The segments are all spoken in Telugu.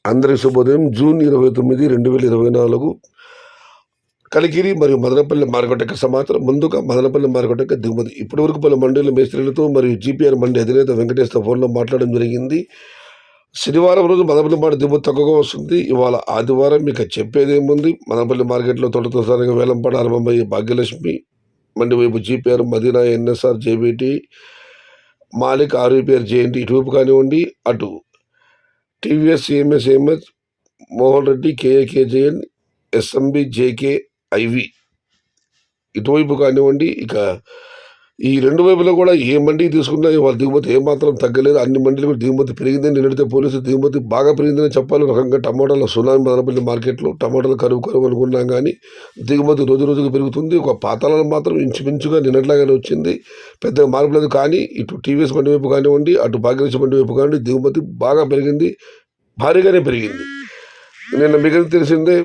అందరి శుభోదయం. జూన్ 29, 2024 కలికిరి మరియు మదనపల్లి మార్కెట్ యొక్క సమాచారం. ముందుగా మదనపల్లి మార్కెట్ యొక్క దిగుమతి. ఇప్పటి వరకు పలు మండీల మేస్త్రీలతో మరియు జీపీఆర్ మండీ అధినేత వెంకటేశ్వర ఫోన్లో మాట్లాడడం జరిగింది. శనివారం రోజు మదనపల్లి మార్కెట్ దిగుమతి తక్కువగా వస్తుంది. ఇవాళ ఆదివారం మీకు చెప్పేదేముంది. మదనపల్లి మార్కెట్లో తొలిసారిగా వేలంపాట ఆరంభమయ్యే భాగ్యలక్ష్మి మండి వైపు GPR, Madina, NSR, JBT, Malik, RVPR, JNT ఇటువైపు కానివ్వండి, అటు TVS, CMS, AMS, Mohan Reddy, KAKJN, SMB, JK, IV ఇటువైపు కానివ్వండి. ఇక ఈ రెండు వైపులో కూడా ఏ మండీ తీసుకున్నా వాళ్ళ దిగుమతి ఏమాత్రం తగ్గలేదు. అన్ని మండీలు కూడా దిగుమతి పెరిగిందని నిన్నటితో పోలీసు దిగుమతి బాగా పెరిగిందని చెప్పాలి. రకంగా టమాటాల సునామీ మదనపల్లి మార్కెట్లో టమాటాలు కరువు అనుకున్నాం, కానీ దిగుమతి రోజు రోజుకు పెరుగుతుంది. ఒక పాతాళాలు మాత్రం ఇంచుమించుగా నిన్నట్లాగానే వచ్చింది, పెద్దగా మార్పు లేదు. కానీ ఇటు టీవీఎస్ మండి వైపు కానివ్వండి, అటు భాగ్యలక్ష్మి మండి వైపు కానివ్వండి, దిగుమతి బాగా పెరిగింది, భారీగానే పెరిగింది. నిన్న మిగిలిన తెలిసిందే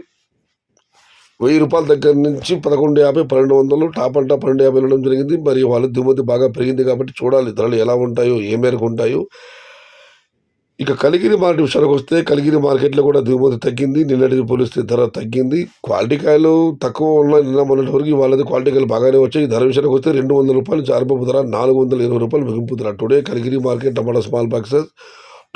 1000 రూపాయల దగ్గర నుంచి 1150, 1200 టాప్ అంటా 1250 వెళ్ళడం జరిగింది. మరి వాళ్ళ దిగుమతి బాగా పెరిగింది కాబట్టి చూడాలి ధరలు ఎలా ఉంటాయో, ఏ మేరకు ఉంటాయో. ఇక కలిగిరి మార్కెట్ విషయానికి వస్తే కలిగిరి మార్కెట్లో కూడా దిగుమతి తగ్గింది. నిన్నటికి పోలిస్తే ధర తగ్గింది. క్వాలిటీ కాయలు తక్కువ ఉన్నాయి నిన్న మొన్నటి వరకు. వాళ్ళది క్వాలిటీ కాయలు బాగానే వచ్చాయి. ధర విషయానికి వస్తే 200 రూపాయలు ఆరంభపు ధర, 420 రూపాయలు ముగింపు ధర. టుడే కలిగిరి మార్కెట్ టమాటా small boxes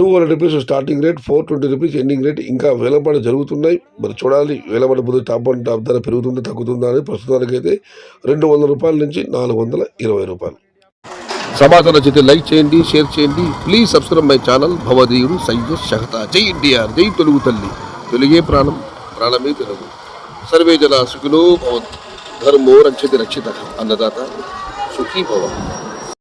200 rupees starting rate, 420 rupees ending rate. ఇంకా వేలంపాట జరుగుతున్నాయి. మరి చూడాలి వేలంపాట ముందు టాప్ ధర పెరుగుతుందా తగ్గుతుందా అని. ప్రస్తుతానికైతే 200 రూపాయల నుంచి 420 రూపాయలు. సమాచారం నచ్చితే లైక్ చేయండి, షేర్ చేయండి. Please subscribe my channel. భవదీయుడు సయ్యద్ షహతా. జై ఎన్టీఆర్, జై తెలుగు తల్లి. తెలుగే ప్రాణం, ప్రాణమే తెలుగు. సర్వే జన సుఖినో భవంతు. ధర్మో రక్షతి రక్షిత. అన్నదాత సుఖీ భవ.